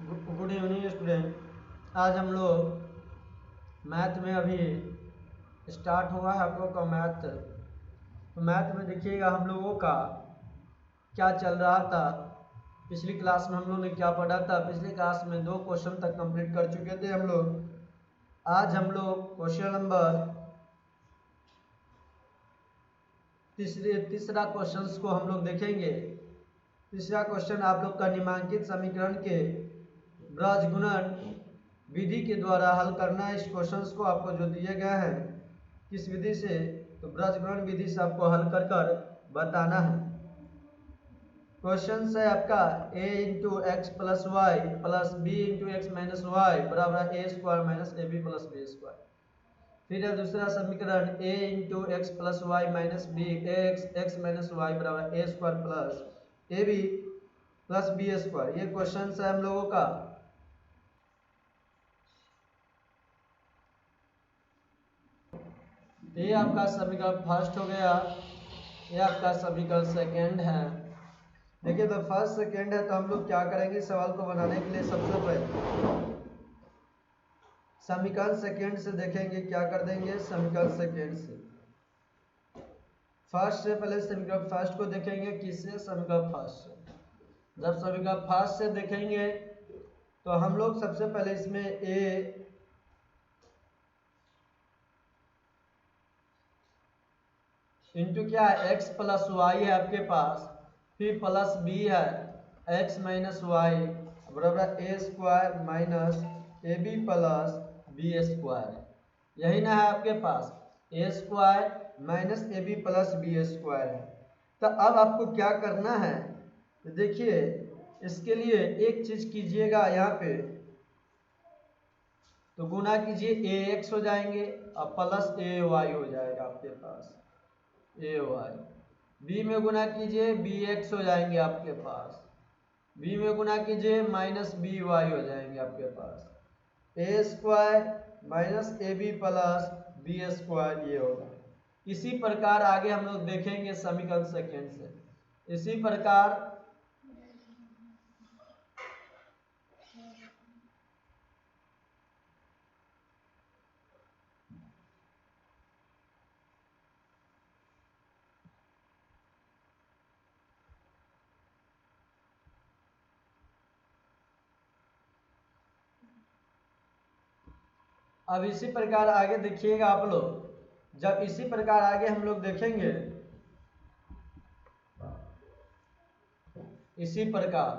Good evening student. आज हम लोग मैथ में अभी स्टार्ट हुआ है आप लोग का मैथ। तो मैथ में देखिएगा हम लोगों का क्या चल रहा था। पिछली क्लास में हम लोग ने क्या पढ़ा था। पिछली क्लास में 2 क्वेश्चन तक कंप्लीट कर चुके थे हम लोग। आज हम लोग क्वेश्चन नंबर तीसरा क्वेश्चन को हम लोग देखेंगे। तीसरा क्वेश्चन आप लोग का निम्नांकित समीकरण के ब्रजगुणन विधि के द्वारा हल करना है। इस क्वेश्चन को आपको जो दिए गए हैं किस विधि से, तो ब्रजगुणन विधि से आपको हल कर कर बताना है। क्वेश्चन है आपका a into X plus Y plus B into X minus Y बराबर A square minus A B plus B square. फिर है दूसरा समीकरण a into X plus Y minus B X minus Y बराबर A square plus A B plus B square. ये question है हम लोगों का। ये आपका समीकरण फर्स्ट हो गया, ये आपका समीकरण सेकेंड है। देखिए तो फर्स्ट सेकेंड है तो हम लोग क्या करेंगे सवाल को बनाने के लिए सबसे पहले समीकरण सेकेंड से देखेंगे। क्या कर देंगे समीकरण सेकेंड से फर्स्ट से पहले समीकरण फर्स्ट को देखेंगे। किससे? समीकरण फर्स्ट से। जब समीकरण फर्स्ट से देखेंगे तो हम लोग सबसे पहले इसमें a इंटू क्या है x प्लस वाई है आपके पास, फिर प्लस b है x माइनस वाई बराबर A square minus A B plus B square. यही ना है आपके पास, A square minus A B plus B square है। तो अब आपको क्या करना है, तो देखिए इसके लिए एक चीज कीजिएगा, यहाँ पे तो गुना कीजिए ए एक्स हो जाएंगे और प्लस ए वाई हो जाएगा आपके पास ए वाई। बी में गुना कीजिए बी एक्स हो जाएंगे आपके पास, बी में गुना कीजिए माइनस बी वाई हो जाएंगे आपके पास। A square minus A B plus B square ये होगा। इसी प्रकार आगे हम लोग देखेंगे समीकरण सेकेंड से। इसी प्रकार अब इसी प्रकार आगे देखिएगा आप लोग। जब इसी प्रकार आगे हम लोग देखेंगे इसी प्रकार,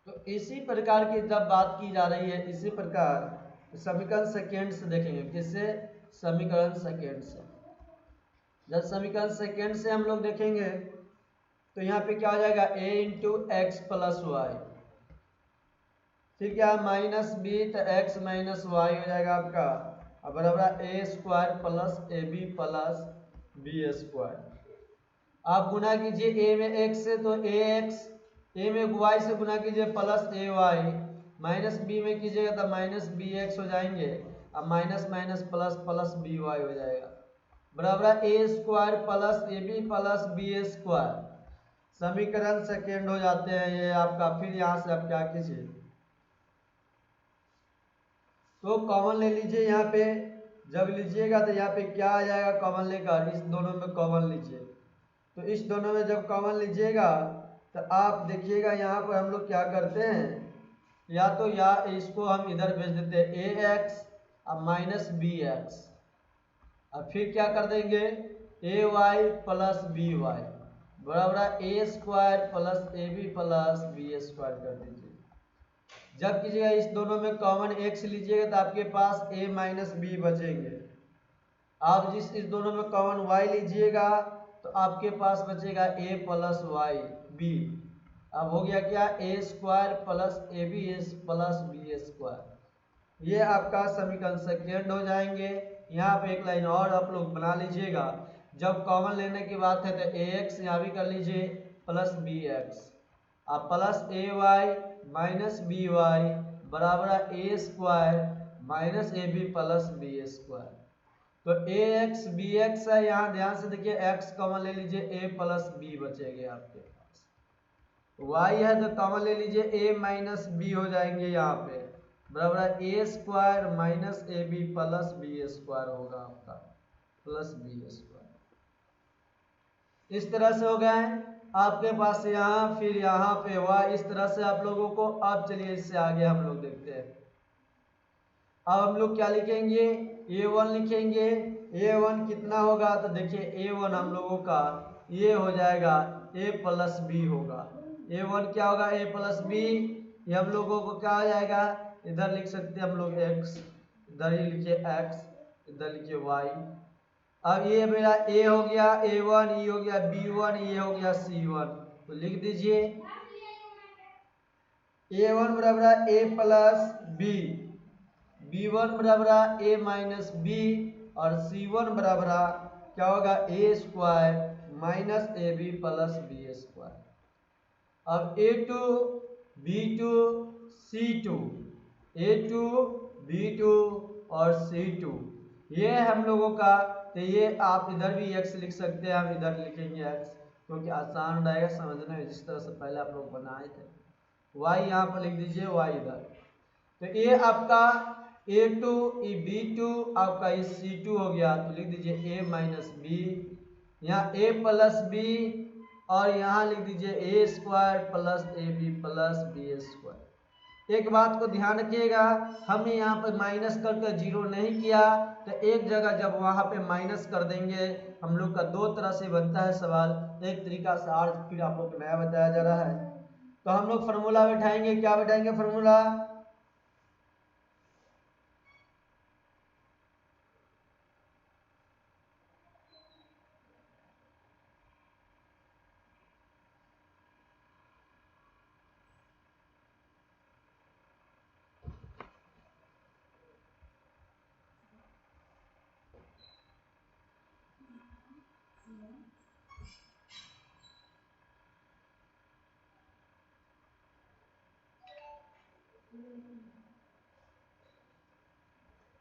तो इसी प्रकार की जब बात की जा रही है इसी प्रकार समीकरण सेकेंड से देखेंगे। किससे? समीकरण सेकेंड से। जब समीकरण सेकेंड से हम लोग देखेंगे तो यहाँ पे क्या हो जाएगा a into X plus Y, फिर क्या माइनस बी तो एक्स माइनस वाई हो जाएगा आपका अब बराबर A square plus A B plus B square. आप गुना कीजिए ए में एक्स से तो ए एक्स, ए में वाई से गुना कीजिए plus A Y, minus B में कीजिएगा तो माइनस बी एक्स हो जाएंगे। अब minus minus plus plus B Y हो जाएगा बराबर A square plus A B plus B square. समीकरण सेकेंड हो जाते हैं ये आपका। फिर यहाँ से आप क्या कीजिए तो कॉमन ले लीजिए। यहाँ पे जब लीजिएगा तो यहाँ पे क्या आ जाएगा कॉमन लेकर, इस दोनों में कॉमन लीजिए। तो इस दोनों में जब कॉमन लीजिएगा तो आप देखिएगा यहाँ पर हम लोग क्या करते हैं, या तो या इसको हम इधर भेज देते हैं ए एक्स और माइनस बी एक्स, और फिर क्या कर देंगे A Y plus B Y बराबर A square plus A B plus B square कर दीजिए। जब कीजिएगा इस दोनों में कॉमन एक्स लीजिएगा तो आपके पास a माइनस बी बचेंगे। आप इस दोनों में कॉमन y लीजिएगा तो आपके पास बचेगा a प्लस वाई बी। अब हो गया क्या A square plus A B plus B square. ये आपका समीकरण सेकेंड हो जाएंगे। यहाँ पे एक लाइन और आप लोग बना लीजिएगा। जब कॉमन लेने की बात है तो ए एक्स यहाँ भी कर लीजिए प्लस बी एक्स, अब plus A Y minus B Y बराबर A square minus A B plus B square. तो ए एक्स बी एक्स है, यहाँ ध्यान से देखिए एक्स कॉमन ले लीजिए ए प्लस बी बचेंगे आपके पास। y है तो कॉमन ले लीजिए, a माइनस बी हो जाएंगे यहाँ पे, बराबर A square minus A B plus B square होगा आपका, प्लस बी स्क्वायर। इस तरह से हो गए आपके पास यहाँ, फिर यहाँ पे हुआ, इस तरह से आप लोगों को। अब चलिए इससे आगे हम लोग देखते हैं। अब हम लोग क्या लिखेंगे, a1 लिखेंगे। a1 कितना होगा, तो देखिए a1 हम लोगों का ये हो जाएगा a प्लस बी होगा। a1 क्या होगा, a प्लस बी। ये हम लोगों को क्या हो जाएगा, इधर लिख सकते हैं हम लोग x, इधर ही लिखिए x, इधर लिखिए y। अब ये मेरा a हो गया a1, ये हो गया b1, ये हो गया c1। तो लिख दीजिए a1 बराबर a प्लस बी, b1 बराबर a माइनस बी, और c1 बराबर क्या होगा, a square minus A B plus B square. अब a2 b2 c2, a2 b2 और c2 ये हम लोगों का। तो ये आप इधर भी x लिख सकते हैं, हम इधर लिखेंगे x क्योंकि आसान रहेगा समझने में, जिस तरह से पहले आप लोग बनाए थे। y यहाँ पर लिख दीजिए, y इधर। तो ये आपका a2 ये b2 आपका ये c2 हो गया, तो लिख दीजिए a माइनस बी, यहाँ a प्लस बी, और यहाँ लिख दीजिए A square plus A B plus B square. एक बात को ध्यान रखिएगा, हमने यहाँ पर माइनस करके जीरो नहीं किया, तो एक जगह जब वहाँ पे माइनस कर देंगे, हम लोग का दो तरह से बनता है सवाल। एक तरीका से आज फिर आप लोग को नया बताया जा रहा है। तो हम लोग फार्मूला बैठाएंगे, क्या बैठाएंगे फार्मूला,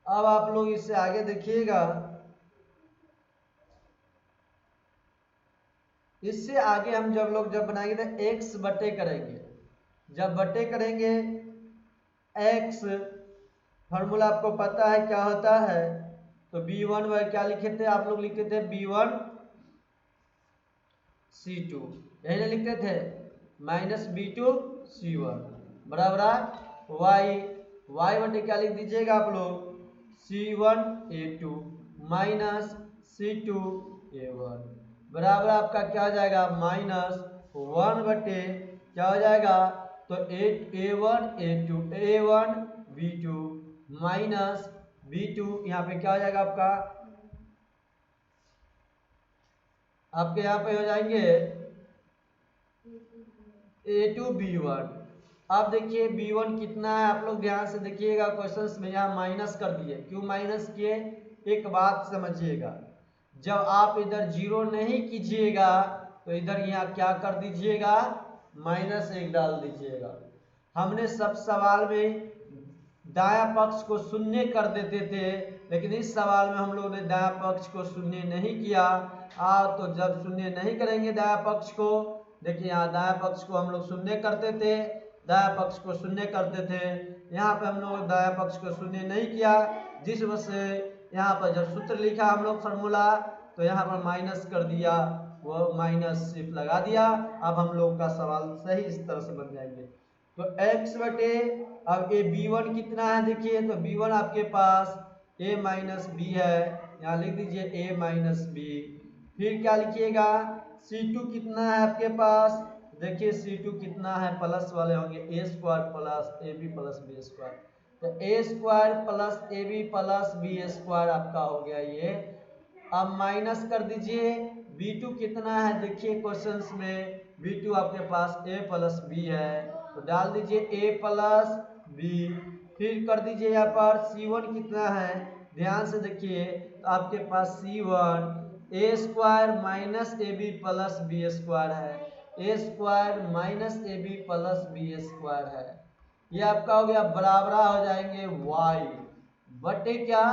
अब आप लोग इससे आगे देखिएगा। इससे आगे हम जब बनाएंगे तो x बटे करेंगे, जब बटे करेंगे x, फॉर्मूला आपको पता है क्या होता है। तो b1 वह क्या लिखे थे आप लोग, लिखे थे b1 c2, यही ना लिखते थे, माइनस b2 c1 बराबर y बटे क्या लिख दीजिएगा आप लोग, c1 a2 minus c2 a1 बराबर आपका क्या हो जाएगा, माइनस 1 बटे क्या हो जाएगा, तो a1 a2 a1 b2 minus b2, यहाँ पे क्या हो जाएगा आपके यहाँ पे हो जाएंगे a2 b1। अब देखिए b1 कितना है, आप लोग ध्यान से देखिएगा, क्वेश्चंस में यहाँ माइनस कर दिए, क्यों माइनस किए, एक बात समझिएगा, जब आप इधर जीरो नहीं कीजिएगा तो इधर यहाँ क्या कर दीजिएगा, -1 डाल दीजिएगा। हमने सब सवाल में दाया पक्ष को शून्य कर देते थे, लेकिन इस सवाल में हम लोगों ने दाया पक्ष को शून्य नहीं किया। तो जब शून्य नहीं करेंगे दाया पक्ष को, देखिए यहाँ दाया पक्ष को हम लोग शून्य करते थे, दाया पक्ष को शून्य करते थे, यहाँ पे हम लोग दाया पक्ष को शून्य नहीं किया, जिस वजह से यहाँ पर जब सूत्र लिखा हम लोग फार्मूला, तो यहाँ पर माइनस कर दिया, वो माइनस सिर्फ लगा दिया। अब हम लोग का सवाल सही इस तरह से बन जाएंगे। तो x बटे, अब ए b1 कितना है देखिए, तो b1 आपके पास a माइनस बी है, यहाँ लिख दीजिए a माइनस बी। फिर क्या लिखिएगा, c2 कितना है आपके पास, देखिए c2 कितना है, प्लस वाले होंगे a square plus A B plus B square, तो a square plus A B plus B square आपका हो गया ये। अब माइनस कर दीजिए, b2 कितना है देखिए क्वेश्चंस में, b2 आपके पास a प्लस बी है, तो डाल दीजिए a प्लस बी। फिर कर दीजिए यहाँ पर c1 कितना है, ध्यान से देखिए, तो आपके पास c1 a square minus A B plus B square है, a square minus A B plus B square है। ये आपका हो गया, बराबरा हो जाएंगे y बटे क्या,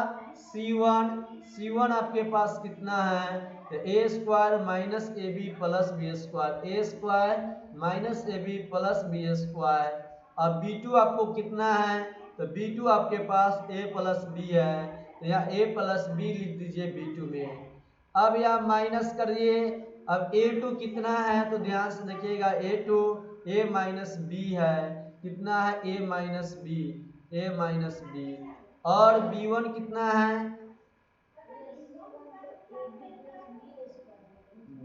c1 आपके पास कितना है, तो A square minus A B plus B square, A square minus A B plus B square. अब b2 आपको कितना है, तो b2 आपके पास a प्लस बी है, तो यहाँ a प्लस बी लिख दीजिए b2 में। अब यहाँ माइनस करिए, अब a2 कितना है, तो ध्यान से देखिएगा a2 a माइनस बी है, कितना है a minus B, a minus B. और b1 कितना है,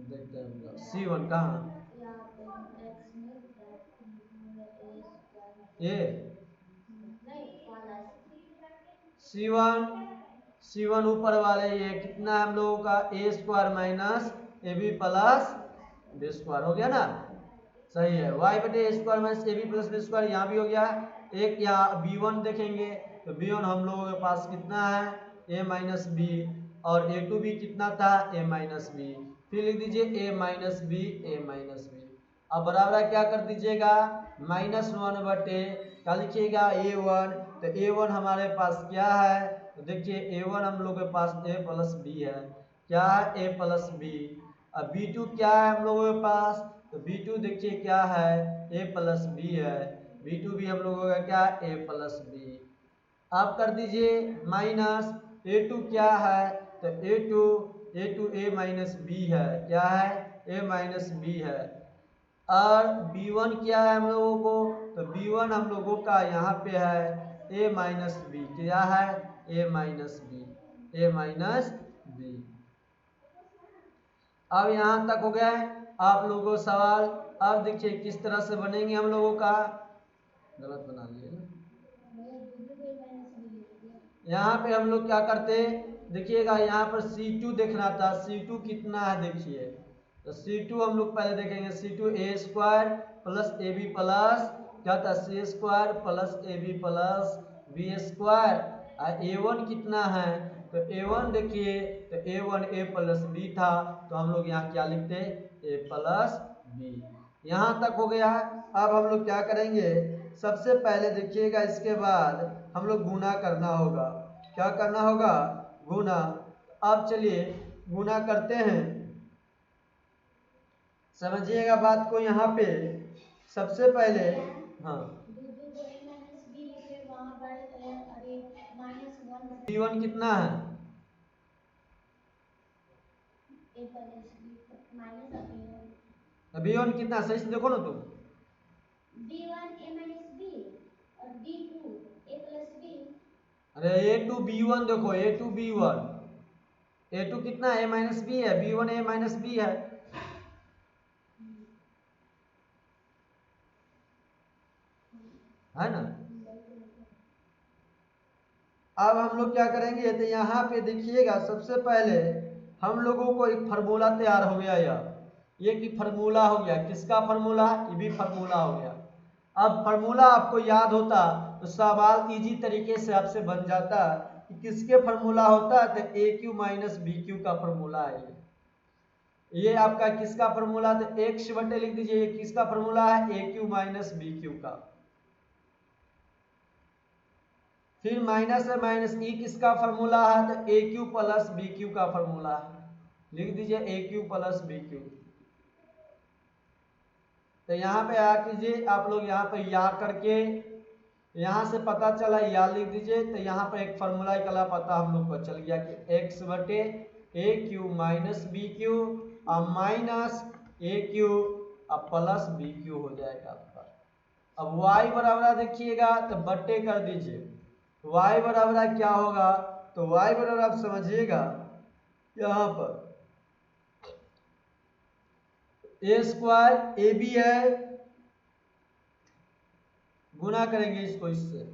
देखते हैं c1 कहाँ, ए C1 ऊपर वाले, ये कितना है हम लोगों का A square minus A B plus B square, हो गया ना, सही है। वाई बटे A square minus A B plus B square यहाँ भी हो गया। एक यहाँ b1 देखेंगे, तो b1 हम लोगों के पास कितना है a माइनस बी, और a2 भी कितना था a माइनस बी। फिर लिख दीजिए a minus B, a minus B. अब बराबर क्या कर दीजिएगा, -1 बटे क्या लिखिएगा a1, तो a1 हमारे पास क्या है, तो देखिए a1 हम लोग के पास a प्लस बी है, क्या है a प्लस बी। अब b2 क्या है हम लोगों के पास, तो b2 देखिए क्या है a प्लस बी है, b2 भी हम लोगों का क्या है a प्लस बी। आप कर दीजिए माइनस a2 क्या है, तो a2 a माइनस बी है, क्या है a माइनस बी है। और b1 क्या है हम लोगों को, तो b1 हम लोगों का यहाँ पे है a माइनस बी, क्या है a minus B, a minus B. अब यहाँ तक हो गया है आप लोगों को सवाल। अब देखिए किस तरह से बनेंगे हम लोगों का, गलत बना लिए ना, यहाँ पे हम लोग क्या करते, देखिएगा यहाँ पर C2 देखना था, C2 कितना है देखिए, तो C2 हम लोग पहले देखेंगे, C2 a square plus A B plus क्या था c square plus A B plus B square. और a1 कितना है, तो a1 देखिए, तो a1 a प्लस बी था, तो हम लोग यहाँ क्या लिखते a प्लस बी। यहाँ तक हो गया। अब हम लोग क्या करेंगे, सबसे पहले देखिएगा इसके बाद हम लोग गुना करना होगा, क्या करना होगा, गुना। अब चलिए गुना करते हैं, समझिएगा बात को। यहाँ पे सबसे पहले हाँ b1 कितना है, b1 कितना, सही से देखो ना तुम, b1 a माइनस बी और b2 a प्लस बी। अरे a2 b1 देखो, a2 b1, a2 कितना a माइनस बी है, b1 a माइनस बी है ना। अब हम लोग क्या करेंगे, तो यहाँ पे देखिएगा सबसे पहले हम लोगों को एक फार्मूला तैयार हो गया, ये कि फार्मूला हो गया, किसका फार्मूला, ये भी फार्मूला हो गया। अब फार्मूला आपको याद होता तो सवाल इजी तरीके से आपसे बन जाता कि किसके फार्मूला होता है, तो ए क्यू माइनस बी क्यू का फार्मूला है ये आपका किसका फार्मूला, तो एक्स बटे लिख दीजिए, ये किसका फार्मूला है, ए क्यू माइनस बी क्यू का। फिर माइनस है माइनस ई किसका फार्मूला है, तो ए क्यू प्लस बी क्यू का फार्मूला है, लिख दीजिए ए क्यू प्लस बी क्यू। तो यहाँ पे आ कीजिए आप लोग, यहाँ पे या करके यहाँ से पता चला या लिख दीजिए, तो यहाँ पर एक फार्मूला निकला, पता हम लोग को चल गया कि एक्स बटे ए क्यू माइनस बी क्यू और माइनस ए क्यू और प्लस बी क्यू हो जाएगा आपका। अब y बराबर देखिएगा तो बट्टे कर दीजिए, y बराबर क्या होगा, तो y बराबर आप समझिएगा यहाँ पर ए स्क्वायर ए बी है, गुना करेंगे इसको इससे,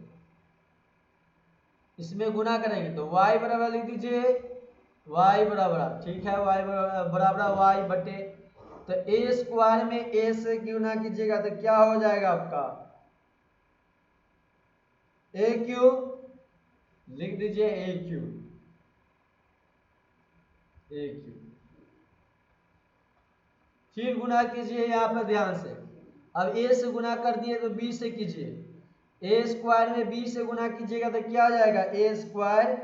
इसमें गुना करेंगे तो y बराबर लिख दीजिए, y बराबर ठीक है, y बराबर y बटे, तो ए स्क्वायर में ए से गुना कीजिएगा तो क्या हो जाएगा आपका ए क्यू, लिख दीजिए ए क्यू, ए क्यू। फिर गुना कीजिए यहाँ पर ध्यान से, अब ए से गुना कर दिए तो बी से कीजिए, ए स्क्वायर में बी से गुना कीजिएगा तो क्या हो जाएगा ए स्क्वायर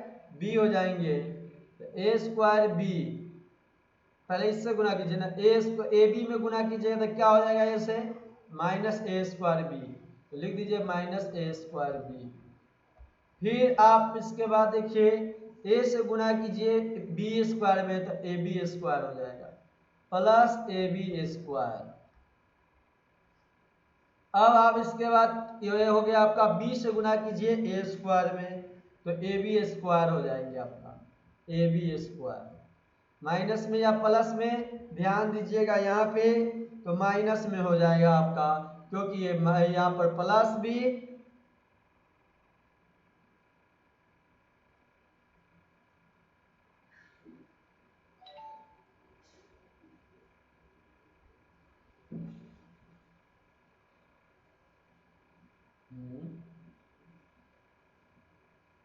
बी हो जाएंगे, तो ए स्क्वायर बी पहले इससे गुना कीजिए ना, ए बी में गुना कीजिएगा तो क्या हो जाएगा, ए से माइनस ए स्क्वायर बी, तो लिख दीजिए माइनस ए स्क्वायर बी। फिर आप इसके बाद देखिए ए से गुना कीजिए बी स्क्वायर में, तो ए बी स्क्वायर हो जाएगा प्लस ए बी स्क्वायर। अब आप इसके बाद ये हो गया आपका बी से गुना कीजिए ए स्क्वायर में, तो ए बी स्क्वायर हो जाएंगे आपका ए बी स्क्वायर। माइनस में या प्लस में ध्यान दीजिएगा यहाँ पे, तो माइनस में हो जाएगा आपका, क्योंकि ये यहाँ पर प्लस बी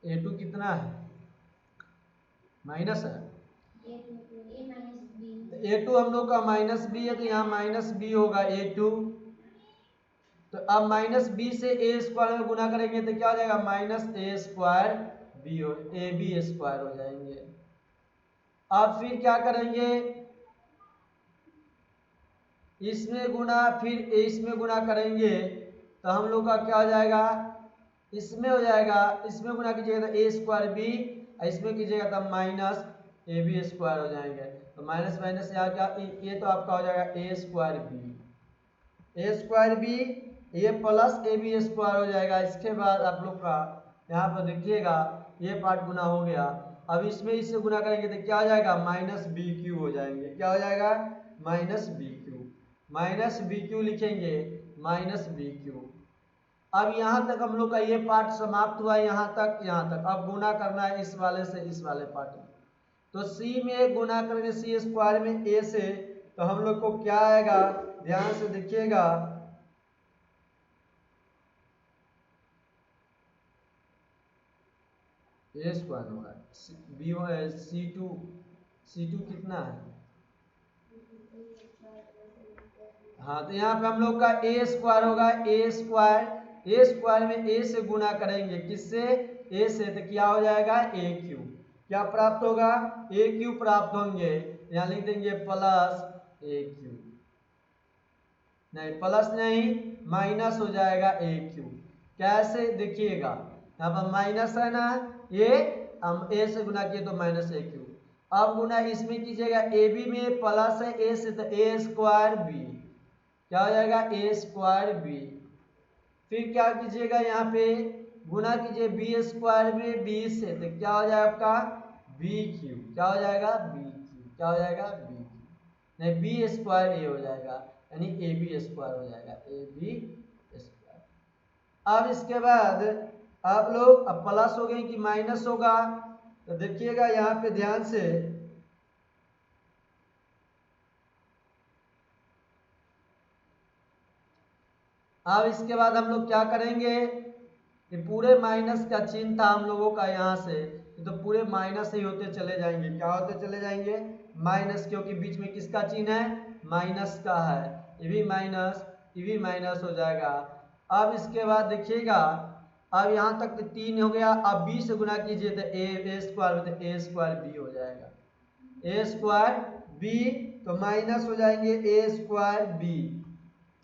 A2 कितना है, माइनस है, A2 हम लोग का माइनस बी है, तो यहाँ माइनस बी होगा A2। तो अब माइनस बी से ए स्क्वायर में गुना करेंगे तो क्या हो जाएगा, माइनस ए स्क्वायर बी हो, ए बी स्क्वायर हो जाएंगे। अब फिर क्या करेंगे, इसमें गुना फिर इसमें गुना करेंगे तो हम लोग का क्या हो जाएगा, इसमें हो जाएगा, इसमें गुना कीजिएगा तो ए स्क्वायर बी, इसमें कीजिएगा तो माइनस ए बी स्क्वायर हो जाएंगे। तो माइनस माइनस यहाँ क्या, ये तो आपका हो जाएगा ए स्क्वायर बी, ये प्लस ए बी स्क्वायर हो जाएगा। इसके बाद आप लोग का यहाँ पर देखिएगा ये पार्ट गुना हो गया। अब इसमें इससे गुना करेंगे तो क्या हो जाएगा, माइनस बी क्यू हो जाएंगे, क्या हो जाएगा, माइनस बी क्यू लिखेंगे, माइनस बी क्यू। अब यहाँ तक हम लोग का ये पार्ट समाप्त हुआ, यहाँ तक। अब गुना करना है इस वाले से इस वाले पार्ट में, तो सी में गुना करेंगे सी स्क्वायर में ए से, तो हम लोग को क्या आएगा, ध्यान से देखिएगा, ए स्क्वायर होगा बी सी टू कितना है, हाँ तो यहाँ पे हम लोग का ए स्क्वायर होगा, ए स्क्वायर में ए से गुना करेंगे, किससे, ए से, तो क्या हो जाएगा, ए क्यू। क्या प्राप्त होगा, ए क्यू प्राप्त होंगे, यहाँ लिख देंगे प्लस ए क्यू, नहीं प्लस नहीं माइनस हो जाएगा ए क्यू। कैसे देखिएगा, यहाँ पर माइनस है ना, ये हम ए से गुना किए तो माइनस ए क्यू। अब गुना इसमें कीजिएगा, ए बी में प्लस है ए से, तो ए स्क्वायर बी, क्या हो जाएगा, ए स्क्वायर बी। फिर क्या कीजिएगा, यहाँ पे गुना कीजिए बी स्क्वायर में बी से, तो क्या हो जाएगा आपका बी क्यू, क्या हो जाएगा बी क्यू, क्या हो जाएगा बी क्यू, नहीं बी स्क्वायर ए हो जाएगा, यानी ए बी स्क्वायर हो जाएगा, ए बी स्क्वायर। अब इसके बाद आप लोग अब प्लस हो गए कि माइनस होगा, तो देखिएगा यहाँ पे ध्यान से, अब इसके बाद हम लोग क्या करेंगे, कि पूरे माइनस का चिन्ह था हम लोगों का यहाँ से, तो पूरे माइनस ही होते चले जाएंगे, क्या होते चले जाएंगे, माइनस, क्योंकि बीच में किसका चिन्ह है, माइनस का है, ये भी माइनस हो जाएगा। अब इसके बाद देखिएगा, अब यहाँ तक तो 3 हो गया, अब बी से गुना कीजिए तो ए स्क्वायर में, तो ए स्क्वायर बी हो जाएगा, ए स्क्वायर बी, तो माइनस हो जाएंगे ए स्क्वायर बी।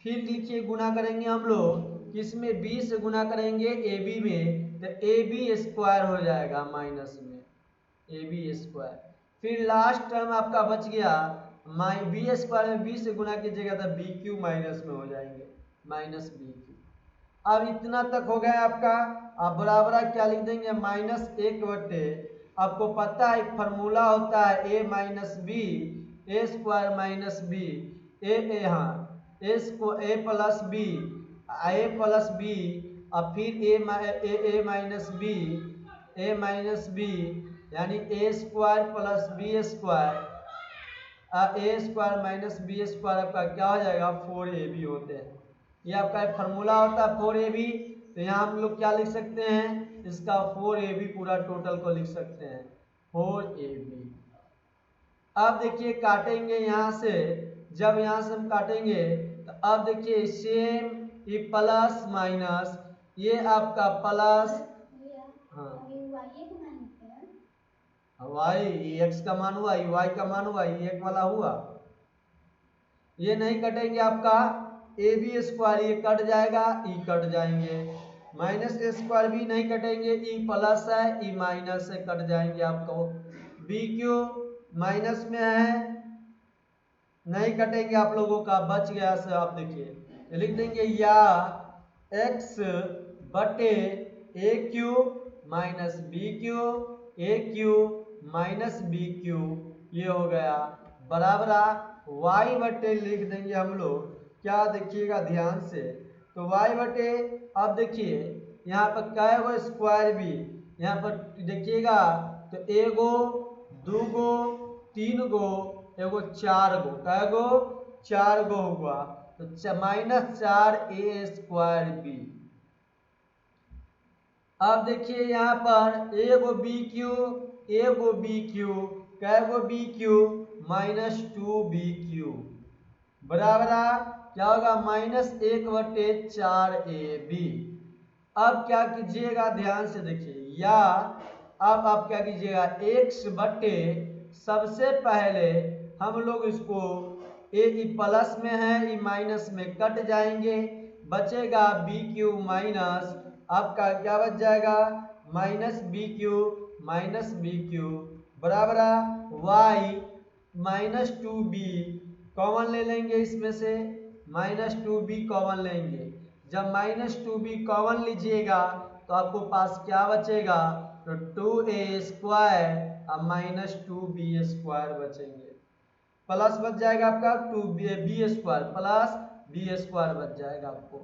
फिर लिखिए गुना करेंगे हम लोग किसमें, बी से गुना करेंगे ए बी में, तो ए बी स्क्वायर हो जाएगा, माइनस में ए बी स्क्वायर। फिर लास्ट टर्म आपका बच गया बी स्क्वायर में बी से गुना कीजिएगा तो बी क्यू माइनस में हो जाएंगे, माइनस बी क्यू। अब इतना तक हो गया आपका। आप बराबर क्या लिख देंगे, माइनस 1/, आपको पता है एक फॉर्मूला होता है ए माइनस बी, ए स्क्वायर माइनस बी, हाँ ए प्लस बी, ए प्लस बी, और फिर ए माइनस बी, यानी ए square plus B square, A square minus B square आपका क्या हो जाएगा, 4ab होते हैं। ये आपका एक फार्मूला होता है 4ab, तो यहाँ हम लोग क्या लिख सकते हैं, इसका 4ab पूरा टोटल को लिख सकते हैं 4ab। अब देखिए काटेंगे यहाँ से, जब यहाँ से हम काटेंगे तो अब देखिए सेम ये प्लस माइनस, ये आपका प्लस, हाँ वाई एक्स का मान हुआ, वाई का मान हुआ, ये एक वाला हुआ। ये नहीं कटेंगे आपका ए बी स्क्वायर, ये कट जाएगा, ई कट जाएंगे। माइनस ए स्क्वायर भी नहीं कटेंगे, ई प्लस है, ई माइनस से कट जाएंगे आपको। बी क्यू माइनस में है, नहीं कटेंगे आप लोगों का, बच गया से आप देखिए लिख देंगे या एक्स बटे ए क्यू माइनस बी क्यू, ए क्यू माइनस बी क्यू, ये हो गया बराबर वाई बटे लिख देंगे हम लोग क्या, देखिएगा ध्यान से। तो वाई बटे, अब देखिए यहाँ पर क्या है स्क्वायर भी, यहाँ पर देखिएगा तो एगो दूगो तीन गो एगो चार गो, कै गो, चार गो हुआ, तो माइनस 4 ए स्क्वायर बी। अब देखिए यहाँ पर एगो बी क्यू, एगो बी क्यू, कै गो B Q, minus 2 B Q बराबर क्या होगा, -1/4 AB। अब क्या कीजिएगा ध्यान से देखिए, या अब आप क्या कीजिएगा x बटे, सबसे पहले हम लोग इसको ए प्लस में है, ई माइनस में कट जाएंगे, बचेगा बी क्यू माइनस, आपका क्या बच जाएगा -BQ बराबर y -2b कॉमन ले लेंगे, इसमें से -2b कॉमन लेंगे। जब -2b कॉमन लीजिएगा तो आपको पास क्या बचेगा, तो 2a स्क्वायर और -2b स्क्वायर बचेंगे, प्लस बच जाएगा आपका 2b square plus b square बच जाएगा आपको।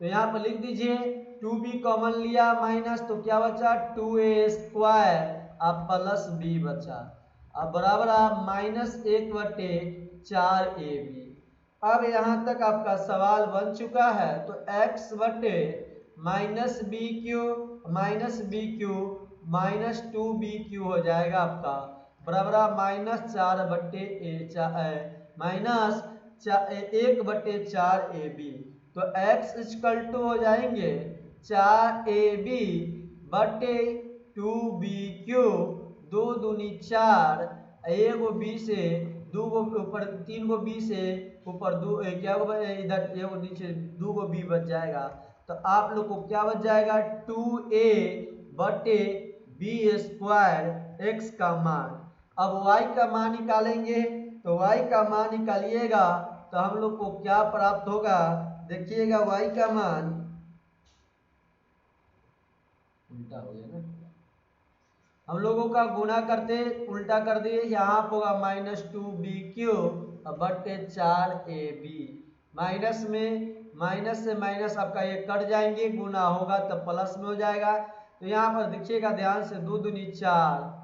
तो यहाँ पर लिख दीजिए 2b कॉमन लिया माइनस, तो क्या बचा 2a स्क्वायर अब प्लस b बचा, अब बराबर -1/4AB। अब यहाँ तक आपका सवाल बन चुका है, तो x बटे -BQ -2BQ हो जाएगा आपका बराबर -1/4AB। तो x इक्वल टू हो जाएंगे 4AB बटे 2BQ, 2 दूनी 4, एगो बी से दू गो ऊपर, तीन गो बी से ऊपर दो, क्या इधर एगो नीचे 2 गो बी बच जाएगा। तो आप लोग को क्या बच जाएगा 2a बटे बी स्क्वायर x का मान। अब y का मान निकालेंगे, तो y का मान निकालिएगा तो हम लोग को क्या प्राप्त होगा, देखिएगा y का मान उल्टा हो गया ना, हम लोगों का गुना करते उल्टा कर दिए, यहाँ होगा -2BQ बटे 4AB, माइनस से माइनस आपका ये कट जाएंगे, गुना होगा तो प्लस में हो जाएगा। तो यहाँ पर देखिएगा ध्यान से 2 दूनी 4,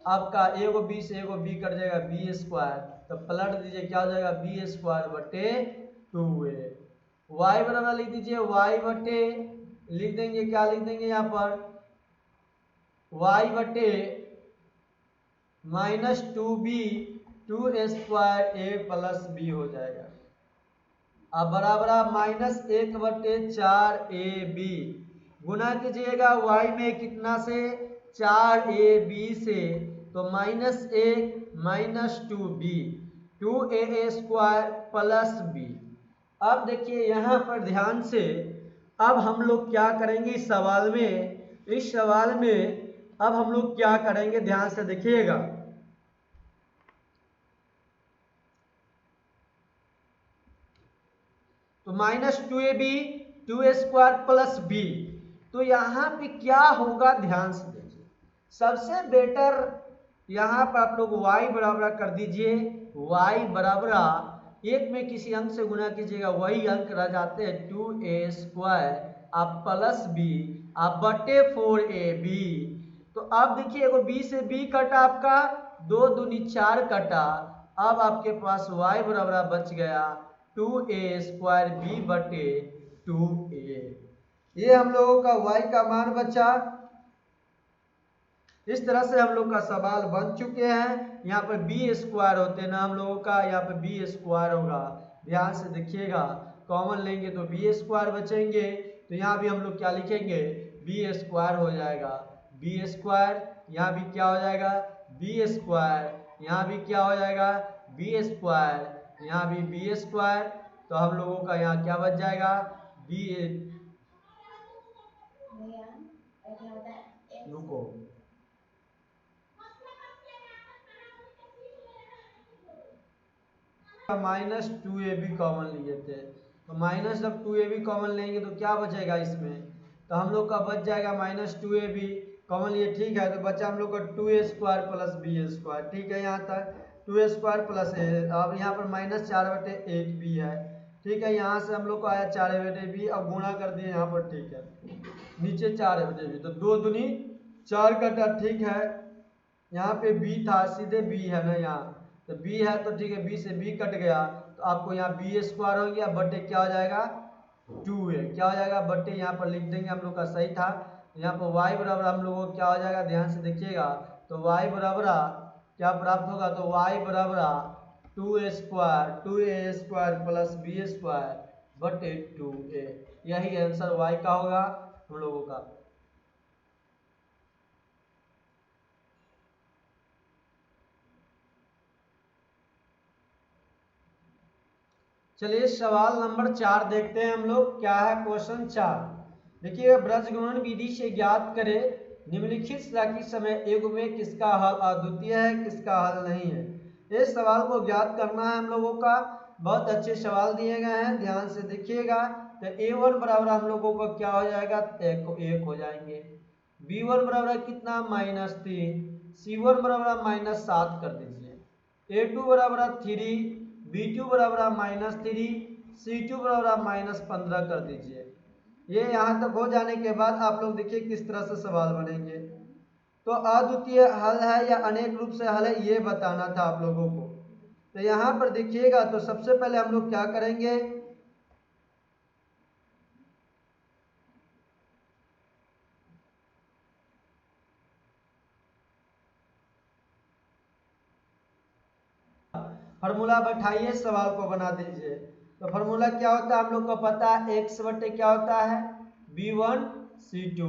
आपका एगो बी से एगो बी कट जाएगा बी स्क्वायर, तो पलट दीजिए क्या हो जाएगा बी स्क्वायर बटे 2a। वाई बराबर लिख दीजिए वाई बटे, लिख देंगे क्या लिख देंगे यहाँ पर y बटे -2b 2a square a plus b हो जाएगा। अब बराबर -1/4AB, गुना कीजिएगा y में कितना से 4AB से, तो -1 -2b 2a square plus b। अब देखिए यहाँ पर ध्यान से, अब हम लोग क्या करेंगे इस सवाल में अब हम लोग क्या करेंगे ध्यान से देखिएगा। तो -2AB 2a square plus b, तो यहाँ पे क्या होगा ध्यान से देखिए, सबसे बेटर यहाँ पर आप लोग y बराबर कर दीजिए, y बराबर एक में किसी अंक से गुना कीजिएगा, वही अंक रह जाते हैं 2a स्क्वायर आप प्लस b आप बटे 4ab। तो अब देखिए एगो b से b कटा आपका, 2 दूनी 4 कटा, अब आपके पास y बराबर बच गया 2a स्क्वायर b बटे 2a। ये हम लोगों का y का मान बचा। इस तरह से हम लोग का सवाल बन चुके हैं। यहाँ पर बी स्क्वायर होते ना हम लोगों का, यहाँ पर बी स्क्वायर होगा, ध्यान से देखिएगा, कॉमन लेंगे तो बी स्क्वायर बचेंगे, तो यहाँ भी हम लोग क्या लिखेंगे बी स्क्वायर हो जाएगा, बी स्क्वायर, यहाँ भी क्या हो जाएगा बी स्क्वायर, यहाँ भी क्या हो जाएगा बी स्क्वायर, यहाँ भी बी स्क्वायर। तो हम लोगों का यहाँ क्या बच जाएगा बी, रुको -2ab कॉमन लिए थे, तो माइनस जब 2ab कॉमन लेंगे तो क्या बचेगा इसमें, तो हम लोग का बच जाएगा -2ab कॉमन लिए, ठीक है। तो बचा हम लोग का 2a square plus B square, ठीक है। यहाँ तक 2a स्क्वायर प्लस ए, अब यहाँ पर -4/8b है, ठीक है। यहाँ से हम लोग को आया 4/b, अब गुणा कर दिए यहाँ पर, ठीक है। नीचे 4/b, तो 2 दूनी 4 कटा, ठीक है। यहाँ पे b था, सीधे b है ना यहाँ, तो b है तो ठीक है, b से b कट गया, तो आपको यहाँ बी स्क्वायर हो गया बटे क्या हो जाएगा 2a, क्या हो जाएगा बटे, यहाँ पर लिख देंगे हम लोग का सही था। यहाँ पर y बराबर हम लोगों को क्या हो जाएगा, ध्यान से देखिएगा, तो y बराबर क्या प्राप्त होगा, तो y बराबर 2a square plus B square बटे 2a, यही आंसर y का होगा हम लोगों का। चलिए सवाल नंबर 4 देखते हैं हम लोग, क्या है क्वेश्चन 4। देखिए, ब्रजगुणन विधि से ज्ञात करें निम्नलिखित राशि समय युग में किसका हल अद्वितीय है, किसका हल नहीं है। इस सवाल को ज्ञात करना है हम लोगों का, बहुत अच्छे सवाल दिए गए हैं, ध्यान से देखिएगा। तो a1 बराबर हम लोगों को क्या हो जाएगा, 1 हो जाएंगे। b1 बराबर कितना -3, c1 बराबर -7 कर दीजिए, a2 बराबर 3, b2 बराबर -3, c2 बराबर -15 कर दीजिए। ये यहाँ तक हो जाने के बाद आप लोग देखिए किस तरह से सवाल बनेंगे। तो अद्वितीय हल है या अनेक रूप से हल है, ये बताना था आप लोगों को। तो यहाँ पर देखिएगा, तो सबसे पहले हम लोग क्या करेंगे, फॉर्मूला बैठाइए, सवाल को बना दीजिए। तो फॉर्मूला क्या होता है हम लोग को पता है, x बटे क्या होता है b1 c2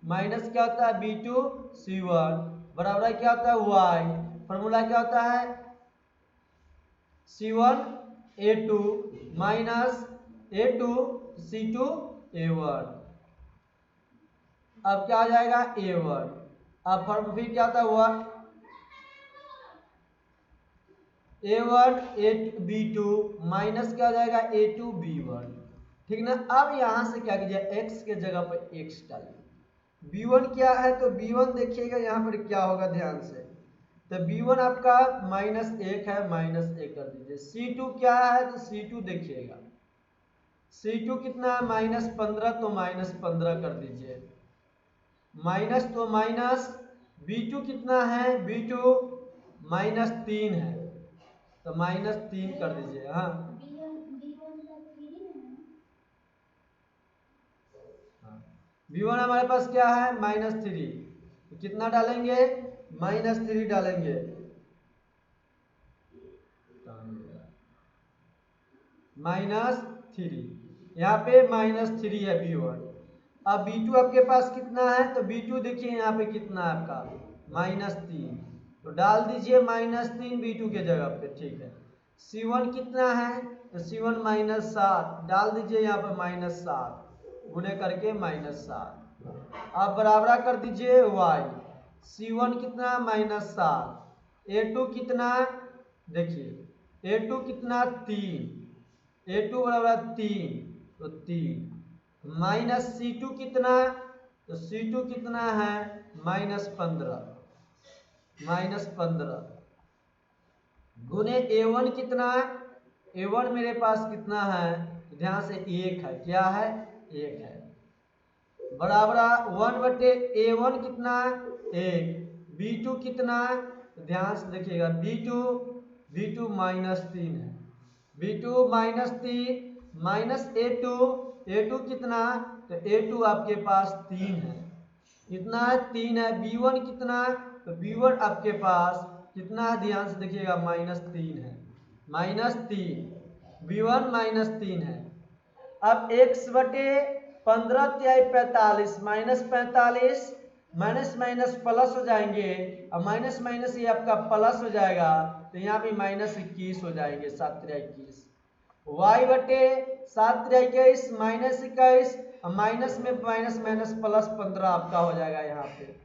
माइनस क्या होता है b2 c1 बराबर क्या होता है y, फॉर्मूला क्या होता है c1 a2 minus a2 c2 a1। अब क्या आ जाएगा a1, अब फॉर्म फिर क्या होता है a1 b2 माइनस क्या हो जाएगा a2 b1, ठीक ना। अब यहां से क्या कीजिए, x के जगह पर x डालिए। b1 क्या है, तो b1 देखिएगा यहाँ पर क्या होगा, ध्यान से। तो b1 आपका -1 है, -1 कर दीजिए। c2 क्या है, तो c2 देखिएगा, c2 कितना है -15, तो -15 कर दीजिए। माइनस तो माइनस, b2 कितना है, b2 -3 है, तो -3 कर दीजिए। हाँ b1 हमारे पास क्या है -3, तो कितना डालेंगे -3 डालेंगे, -3, यहाँ पे -3 है b1। अब b2 आपके पास कितना है, तो b2 देखिए यहाँ पे कितना है आपका -3, तो डाल दीजिए -3 b2 के जगह पे, ठीक है। c1 कितना है, तो c1 -7 डाल दीजिए यहाँ पे -7 गुणे करके -7। अब बराबर कर दीजिए y, c1 कितना -7, a2 कितना, देखिए a2 कितना 3, a2 बराबर 3, तो 3 माइनस c2 कितना, तो c2 कितना है -15, -15 गुने a1 कितना, a1 मेरे पास कितना है, ध्यान से 1 है, क्या है 1 है, बराबर 1/a1 कितना 1, b2 कितना, ध्यान से देखिएगा b2 -3 है, b2 -3 माइनस a2 कितना, तो a2 आपके पास 3 है, कितना है 3 है। b1 कितना, तो b1 आपके पास कितना है, ध्यान से देखिएगा -3 है, -3 b1 -3 है। अब x बटे 15 × 45 -45 माइनस माइनस प्लस हो जाएंगे, अब माइनस माइनस ये आपका प्लस हो जाएगा, तो यहाँ पे -21 हो जाएंगे, 7×21 वाई बटे 7×21 -21, माइनस में माइनस माइनस प्लस 15 आपका हो जाएगा यहाँ पे।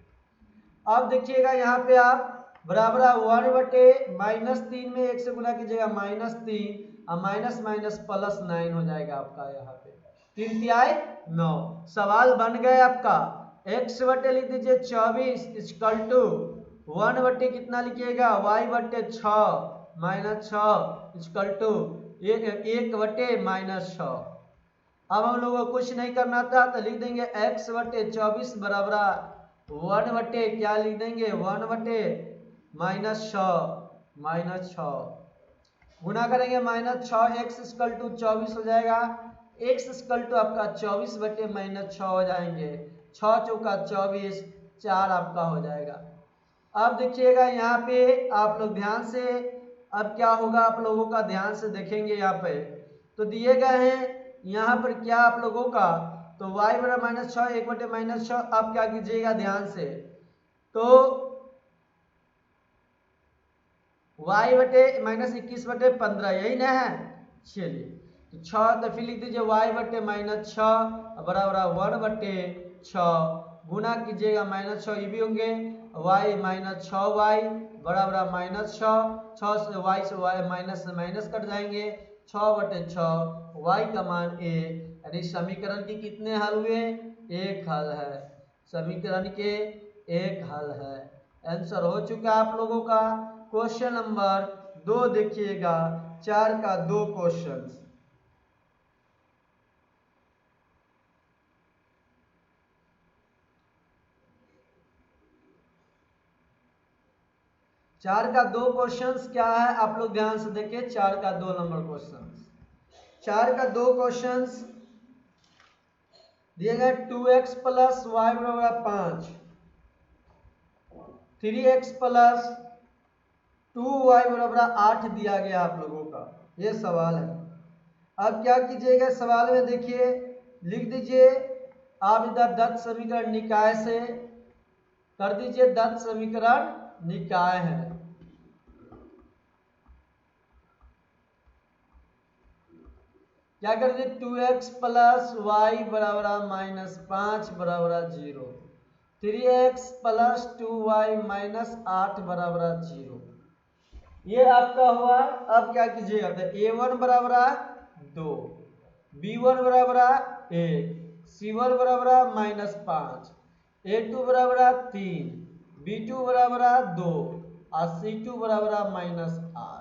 अब देखिएगा यहाँ पे आप बराबर 1 बटे -3 में 1 से गुना कीजिएगा -3 और माइनस माइनस प्लस 9 हो जाएगा आपका यहाँ पे, 3 तिहाई 9। सवाल बन गए आपका x बटे लिख दीजिए 24 इक्वल टू 1 बटे कितना लिखिएगा y बटे 6 -6 इक्वल टू 1 बटे -6। अब हम लोगों को कुछ नहीं करना था तो लिख देंगे x बटे 24 बराबर 1 बटे क्या लिख देंगे 1 बटे -6 गुना करेंगे -6 x इक्वल टू 24 हो जाएगा, x इक्वल टू आपका 24 बटे -6 हो जाएंगे, 6 चौका 24 4 आपका हो जाएगा। अब देखिएगा यहाँ पे आप लोग ध्यान से, अब क्या होगा आप लोगों का ध्यान से देखेंगे यहाँ पे तो दिए गए हैं यहाँ पर क्या आप लोगों का, तो y बराबर -6 1 बटे -6। अब क्या कीजिएगा ध्यान से, तो y बटे -21 बटे 15 यही ना है, चलिए तो 6 तो फिर लिख दीजिए y बटे -6 बराबर 1 बटे 6 गुना कीजिएगा -6 ये भी होंगे y -6y बराबर -6 से y माइनस माइनस कट जाएंगे, 6 बटे 6 y का मान a, यानी समीकरण के कितने हल हुए, एक हल है, समीकरण के एक हल है। आंसर हो चुका आप लोगों का। क्वेश्चन नंबर 2 देखिएगा, 4 का 2 क्वेश्चन। चार का 2 क्वेश्चंस क्या है आप लोग ध्यान से देखिए, 4 का 2 नंबर क्वेश्चन। 4 का 2 क्वेश्चंस दिए गए 2x प्लस वाई बराबर 5, 3x प्लस 2y बराबर 8 दिया गया आप लोगों का, ये सवाल है। अब क्या कीजिएगा सवाल में देखिए, लिख दीजिए आप इधर दत्त समीकरण निकाय से कर दीजिए, दत्त समीकरण निकाय है। क्या कर दीजिए 2x प्लस वाई बराबर -5 बराबर 0, 3x प्लस 2y -8 बराबर 0, ये आपका हुआ। अब क्या कीजिएगा तो a1 बराबर 2, b1 बराबर 1, c1 बराबर -5, a2 बराबर 3, b2 बराबर 2 और c2 बराबर -8।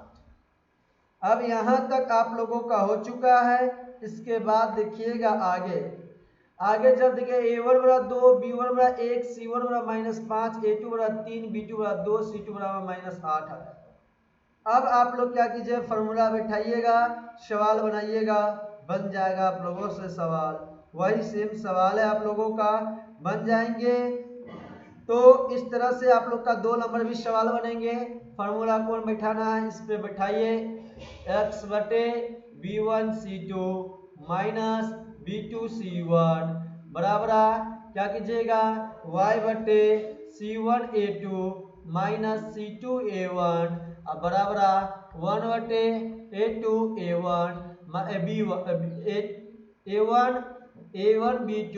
अब यहाँ तक आप लोगों का हो चुका है। इसके बाद देखिएगा आगे जब देखिए a1 बराबर 2, b1 बराबर 1, c1 बराबर -5, a2 बराबर 3, b2 बराबर 2, c2 बराबर -8 है। अब आप लोग क्या कीजिए फॉर्मूला बैठाइएगा, सवाल बनाइएगा, बन जाएगा आप लोगों से सवाल, वही सेम सवाल है आप लोगों का, बन जाएंगे। तो इस तरह से आप लोग का 2 नंबर भी सवाल बनेंगे। फॉर्मूला कौन बैठाना है, इस पे बैठाइए, x बटे b1c2 माइनस b2c1 बराबर क्या कीजिएगा y बटे c1a2 माइनस c2a1 अब बराबर 1 बटे a2a1 a1b2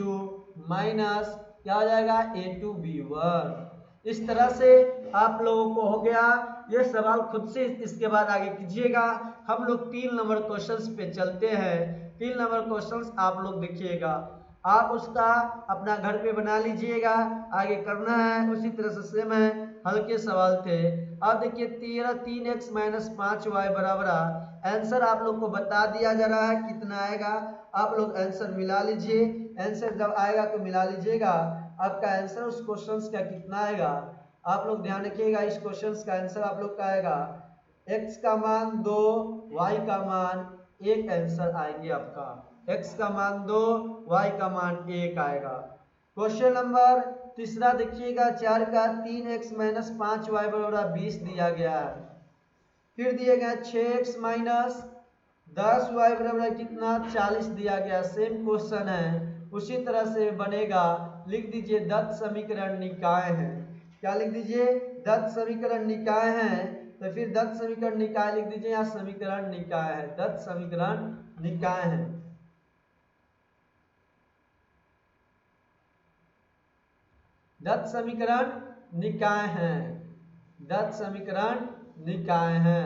माइनस क्या हो जाएगा a2b1। इस तरह से आप लोगों को हो गया ये सवाल, खुद से इसके बाद आगे कीजिएगा। हम लोग 3 नंबर क्वेश्चंस पे चलते हैं। 3 नंबर क्वेश्चंस आप लोग देखिएगा, आप उसका अपना घर पे बना लीजिएगा, आगे करना है उसी तरह से सेम है, हल्के सवाल थे। अब देखिए 3x - 5y बराबर, आंसर आप लोग को बता दिया जा रहा है कितना आएगा, आप लोग आंसर मिला लीजिए। आंसर जब आएगा तो मिला लीजिएगा, आपका आंसर उस क्वेश्चन का कितना आएगा आप लोग ध्यान रखिएगा। इस क्वेश्चन का आंसर आप लोग का आएगा x का मान 2, y का मान 1 आंसर आएंगे आपका, x का मान 2, y का मान 1 आएगा। क्वेश्चन नंबर तीसरा देखिएगा 4 का 3x - 5y बराबर 20 दिया गया है। फिर दिए गए 6x - 10y बराबर कितना 40 दिया गया। सेम क्वेश्चन है उसी तरह से बनेगा। लिख दीजिए दत्त समीकरण निकाय हैं। क्या लिख दीजिए? दत्त समीकरण निकाय हैं। तो फिर दत्त समीकरण निकाय लिख दीजिए, यहाँ समीकरण निकाय है, दत्त समीकरण निकाय है। दत्त समीकरण निकाय हैं, दत्त समीकरण निकाय हैं,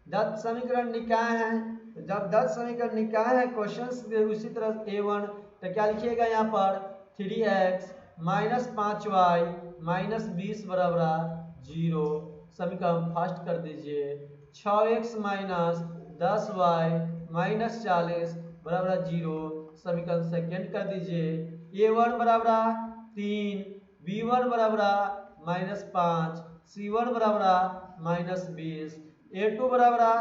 दत्त समीकरण निकाय हैं। जब दत्त समीकरण निकाय है क्वेश्चन उसी तरह A1, तो क्या लिखिएगा यहाँ पर 3x माइनस 5y माइनस 20 बराबर 0। समीकरण फर्स्ट कर दीजिए। 6x माइनस 10y माइनस 40 बराबर 0। समीकरण सेकेंड कर दीजिए। A1 बराबर 3, B1 बराबर माइनस 5, C1 बराबर माइनस 20, A2 बराबर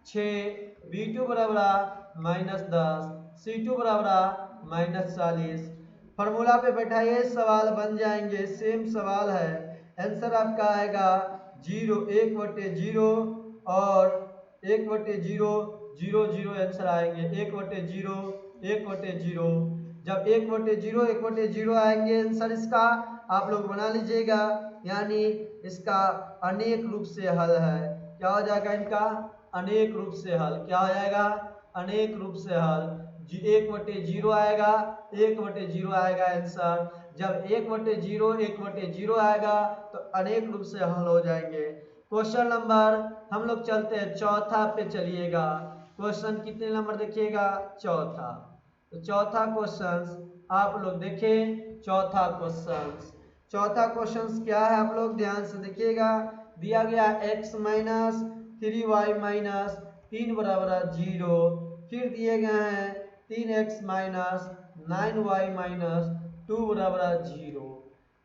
6, B2 बराबर माइनस 10, C2 बराबर माइनस 40। फॉर्मूला पे बैठाइए, सवाल बन जाएंगे। सेम सवाल है। आंसर आपका आएगा 0, 1/0 और 1/0, 0 0 आंसर आएंगे। 1/0, 1/0। जब 1/0, 1/0 आएंगे आंसर इसका, आप लोग बना लीजिएगा। यानी इसका अनेक रूप से हल है। क्या हो जाएगा इनका? अनेक रूप से हल। क्या हो जाएगा? अनेक रूप से हल। 1/0 आएगा, 1/0 आएगा आंसर। जब 1/0, 1/0 आएगा तो अनेक रूप से हल हो जाएंगे। क्वेश्चन नंबर हम लोग चलते हैं चौथा पे, चलिएगा। क्वेश्चन कितने नंबर देखिएगा? चौथा। तो चौथा क्वेश्चन आप लोग देखें। चौथा क्वेश्चन क्या है, आप लोग ध्यान से देखिएगा। दिया गया x माइनस 3y माइनस 3 बराबर 0। फिर दिए गए हैं 3x माइनस 9y माइनस 2 बराबर 0।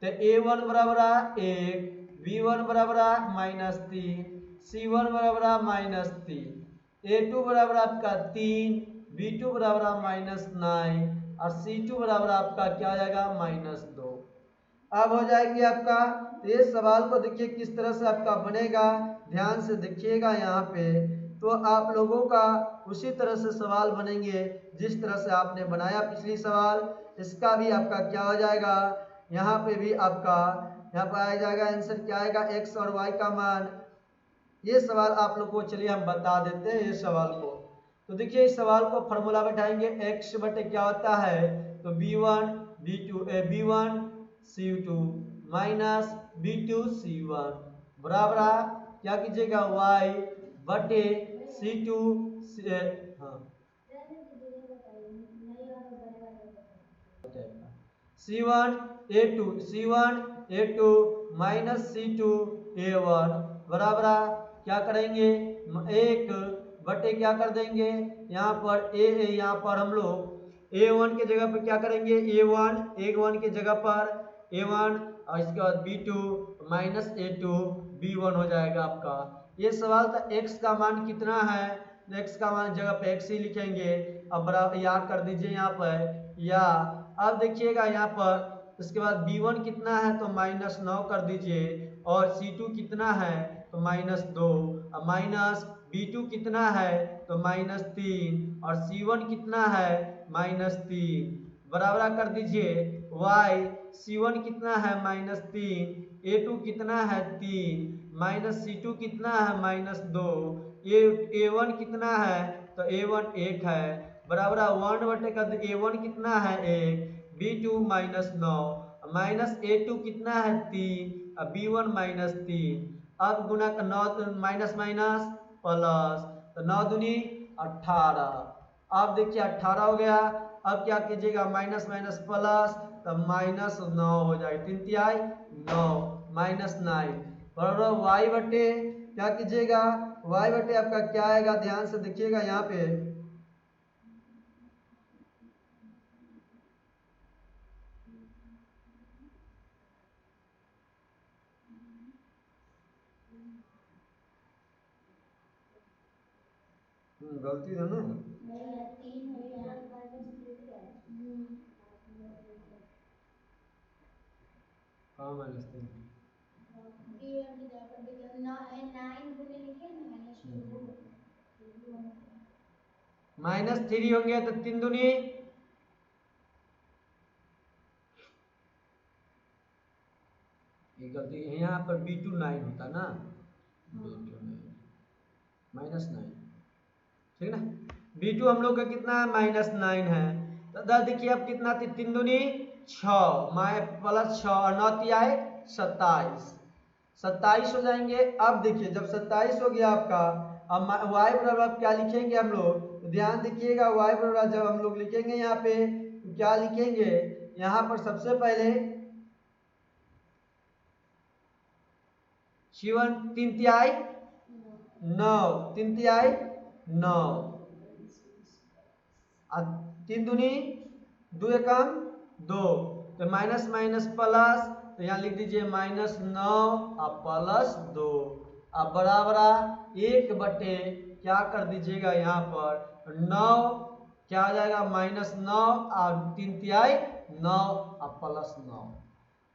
तो A1 बराबर 1, B1 बराबर माइनस 3, C1 बराबर माइनस 3, A2 बराबर आपका 3, B2 बराबर माइनस 9 और C2 बराबर आपका क्या आ जाएगा? माइनस 2। अब हो जाएगी आपका। तो ये सवाल को देखिए किस तरह से आपका बनेगा, ध्यान से देखिएगा यहाँ पे। तो आप लोगों का उसी तरह से सवाल बनेंगे जिस तरह से आपने बनाया पिछली सवाल। इसका भी आपका क्या हो जाएगा, यहाँ पे भी आपका यहाँ पर आ जाएगा आंसर। क्या आएगा? x और y का मान। ये सवाल आप लोग को चलिए हम बता देते हैं ये सवाल को। तो देखिए इस सवाल को फॉर्मूला बैठाएंगे। x बटे क्या होता है? तो b1 c2 minus b2 c1 बराबर क्या कीजिएगा? y बटे c2 C1 A2 minus C2 A1 बराबर क्या करेंगे? एक बटे क्या कर देंगे? यहाँ पर यहाँ पर हम लोग A1 के जगह पर क्या करेंगे? A1 के जगह पर A1 और इसके बाद B2 माइनस A2 B1 हो जाएगा आपका। ये सवाल था x का मान कितना है? x का मान जगह पे x ही लिखेंगे। अब बराबर याद कर दीजिए यहाँ पर या। अब देखिएगा यहाँ पर इसके बाद B1 कितना है? तो माइनस 9 कर दीजिए। और C2 कितना है? तो माइनस 2। अब माइनस B2 कितना है? तो माइनस 3। और C1 कितना है? माइनस 3 बराबर कर दीजिए। y C1 कितना है? माइनस 3। A2 कितना है? 3 माइनस C2 कितना है? माइनस 2। A1 कितना है? तो A1 1 है बराबर 1 बटे का। A1 कितना है? 1। B2 माइनस 9 माइनस A2 कितना है? 3 और B1 माइनस 3। अब गुना 9 माइनस माइनस प्लस, तो 9 दूनी 18। अब देखिए 18 हो गया। अब क्या कीजिएगा? माइनस माइनस प्लस, तो माइनस 9 हो जाएगा। 3 तिहाई 9 माइनस 9 बराबर y बटे क्या कीजिएगा? y बटे आपका क्या आएगा? ध्यान से देखिएगा यहाँ पे। गलती है ना? हाँ माइनस 3 माइनस 3 होंगे तो 3 दूनी गलती यहाँ पर B2 9 होता ना, B2 -9, ठीक है ना। B2 हम लोग का कितना है, -9 है। तो इधर देखिए अब कितना थी, 3 दूनी 6 प्लस 6 और 9 आए 27 हो जाएंगे। अब देखिए जब 27 हो गया आपका, अब y बराबर अब क्या लिखेंगे हम लोग, तो ध्यान देखिएगा y बराबर जब हम लोग लिखेंगे यहाँ पे तो क्या लिखेंगे, यहाँ पर सबसे पहले C1 3 तिहाई 9, 3 तिहाई 9, 3 दूनी 2 एकम 2, तो माइनस माइनस प्लस, तो यहाँ लिख दीजिए -9 और +2, अब बराबर 1 बटे क्या कर दीजिएगा यहाँ पर 9, क्या आ जाएगा -9 और 3 तिहाई 9 और +9।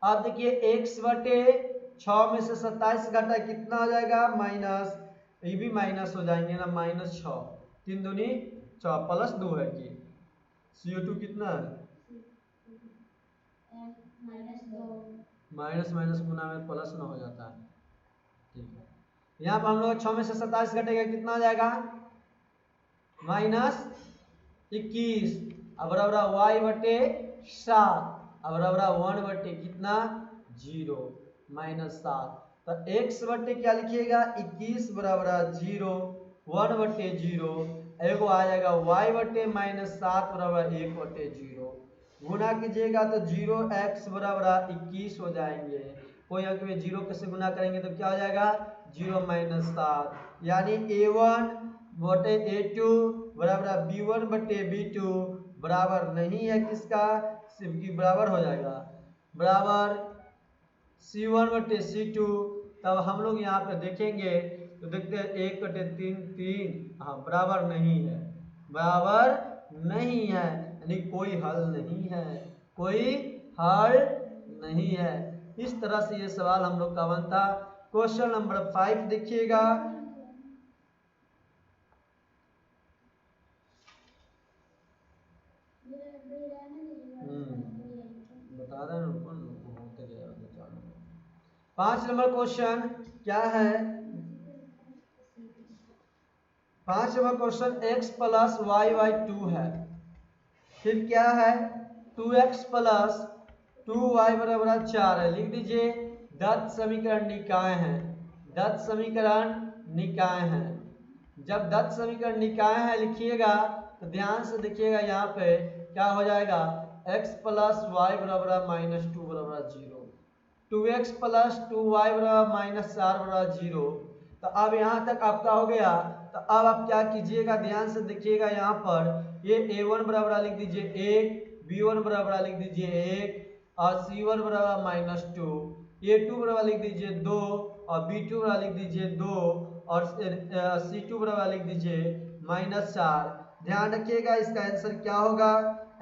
अब देखिए x बटे 6 में से 27 घटा कितना हो जाएगा माइनस, ये भी माइनस हो जाएंगे ना, -6, 3 दूनी 6 +2 है कि CO2 कितना है, माइनस माइनस गुना में प्लस न हो जाता है, ठीक है। यहाँ पर हम लोग 6 में से 27 घटेगा कितना आ जाएगा -21, अब बराबर y बटे 7, अब बराबर 1 बटे कितना 0 -7, तो x बटे क्या लिखिएगा 21 बराबर 0, 1 बटे 0, एगो आ जाएगा y बटे -7 बराबर 1 बटे 0, गुना कीजिएगा तो 0x बराबर 21 हो जाएंगे, कोई अंक में 0 कैसे गुना करेंगे तो क्या हो जाएगा 0 -7, यानी a1 बटे a2 बराबर b1 बटे b2 बराबर नहीं है किसका, की बराबर हो जाएगा बराबर C1 बटे C2। तब हम लोग यहाँ पे देखेंगे तो देखते हैं 1 बटे 3 3, हाँ बराबर नहीं है, बराबर नहीं है, यानी कोई हल नहीं है, कोई हल नहीं है। इस तरह से ये सवाल हम लोग का बनता। क्वेश्चन नंबर 5 देखिएगा, बता दें 5 नंबर क्वेश्चन क्या है, 5 number question x plus y/2 है, फिर क्या है 2x प्लस 2y बराबर 4 है, लिख दीजिए दत्त समीकरण निकाय है, दत्त समीकरण निकाय है। जब दत्त समीकरण निकाय है लिखिएगा तो ध्यान से देखिएगा यहाँ पे क्या हो जाएगा, x प्लस y बराबर -2 बराबर 0, 2x प्लस 2y बराबर -4 बराबर 0। तो अब यहाँ तक आपका हो गया, तो अब आप क्या कीजिएगा ध्यान से देखिएगा, यहाँ पर ये a1 बराबर लिख दीजिए 1, b1 बराबर लिख दीजिए 1 और c1 बराबर -2, a2 बराबर लिख दीजिए 2 और b2 बराबर लिख दीजिए 2 और c2 बराबर लिख दीजिए -4। ध्यान रखिएगा इसका आंसर क्या होगा,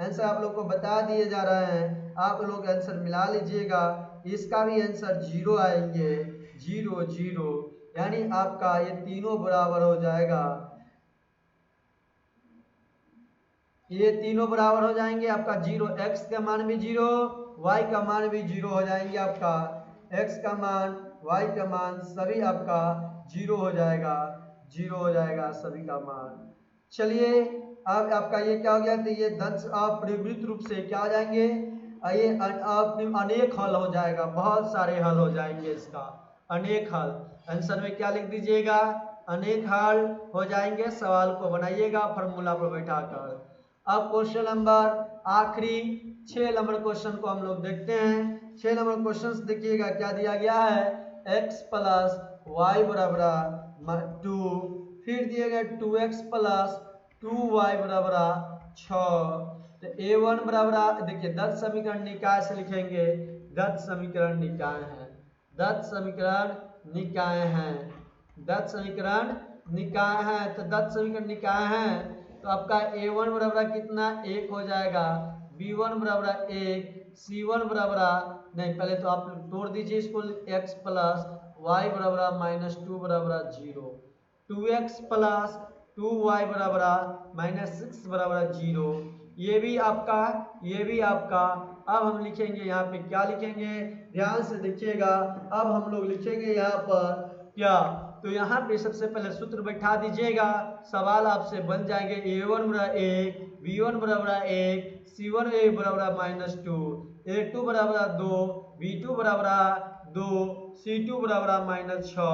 आंसर आप लोग को बता दिए जा रहे हैं, आप लोग आंसर मिला लीजिएगा, इसका भी आंसर 0 आएंगे, 0 0, यानी आपका ये तीनों बराबर हो जाएगा, ये तीनों बराबर हो जाएंगे आपका 0, x का मान भी 0, y का मान भी 0 हो जाएंगे, आपका x का मान y का मान सभी आपका 0 हो जाएगा, 0 हो जाएगा सभी का मान। चलिए अब आपका ये क्या हो गया, तो ये दंश परिवृत्त रूप से क्या हो जाएंगे, ये अनेक हल हो जाएगा, बहुत सारे हल हो जाएंगे इसका, अनेक हल। आंसर में क्या लिख दीजिएगा, अनेक हल हो जाएंगे, सवाल को बनाइएगा फॉर्मूला पर बैठाकर। अब क्वेश्चन नंबर आखिरी 6 नंबर क्वेश्चन को हम लोग देखते हैं। 6 नंबर क्वेश्चन देखिएगा क्या दिया गया है, x प्लस वाई बराबर 2, फिर दिए गए 2x प्लस 2y बराबर 6। तो a1 बराबर देखिए दत्त समीकरण निकाय से लिखेंगे, दत्त समीकरण निकाय है, दत्त समीकरण निकाय है, दत्त समीकरण निकाय है, तो दत्त समीकरण निकाय है तो आपका a1 बराबर कितना 1 हो जाएगा, b1 बराबर 1, c1 बराबर नहीं, पहले तो आप तोड़ दीजिए इसको, x प्लस y बराबर -2 बराबर 0, 2x प्लस 2y बराबर -6 बराबर 0, ये भी आपका, ये भी आपका। अब हम लिखेंगे यहाँ पे, क्या लिखेंगे, ध्यान से देखिएगा। अब हम लोग लिखेंगे यहाँ पर क्या, तो यहाँ पे सबसे पहले सूत्र बैठा दीजिएगा। सवाल आपसे बन जाएंगे a1 बराबर 1, b1 बराबर 1, c1 बराबर -2, a2 बराबर 2, b2 बराबर 2, c2 बराबर -6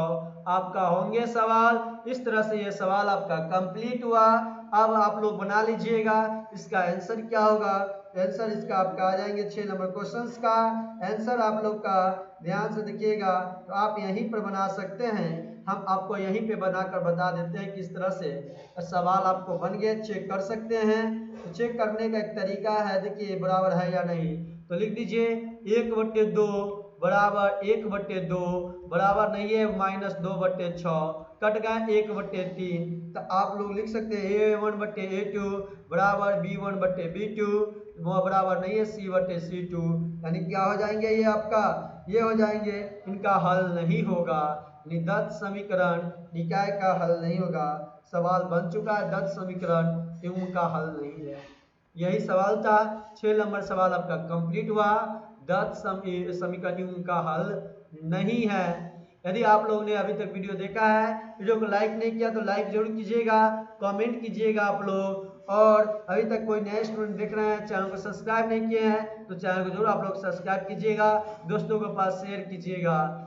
आपका होंगे सवाल। इस तरह से ये सवाल आपका कंप्लीट हुआ। अब आप लोग बना लीजिएगा इसका आंसर क्या होगा। आंसर इसका आपका आ जाएंगे 6 नंबर क्वेश्चंस का आंसर आप लोग का ध्यान से देखिएगा। तो आप यहीं पर बना सकते हैं, हम आपको यहीं पे बनाकर बता देते हैं किस तरह से सवाल आपको बन गए, चेक कर सकते हैं। तो चेक करने का एक तरीका है, देखिए बराबर है या नहीं, तो लिख दीजिए 1/2 बराबर 1/2 बराबर नहीं है -2/6 कट गए 1/3। तो आप लोग लिख सकते हैं a1/a2 बराबर b1/b2 बराबर नहीं है c/c2। यानी क्या हो जाएंगे ये आपका, ये हो जाएंगे, इनका हल नहीं होगा। दत्त समीकरण निकाय का हल नहीं होगा। सवाल बन चुका है, दत्त समीकरण एवं का हल नहीं है। यही सवाल था, 6 नंबर सवाल आपका कंप्लीट हुआ। दत्त समीकरण एवं का हल नहीं है। यदि आप लोगों ने अभी तक वीडियो देखा है, वीडियो को लाइक नहीं किया तो लाइक जरूर कीजिएगा, कमेंट कीजिएगा आप लोग। और अभी तक कोई नए स्टूडेंट देख रहे हैं, चैनल को सब्सक्राइब नहीं किए हैं तो चैनल को जरूर आप लोग सब्सक्राइब कीजिएगा, दोस्तों के पास शेयर कीजिएगा।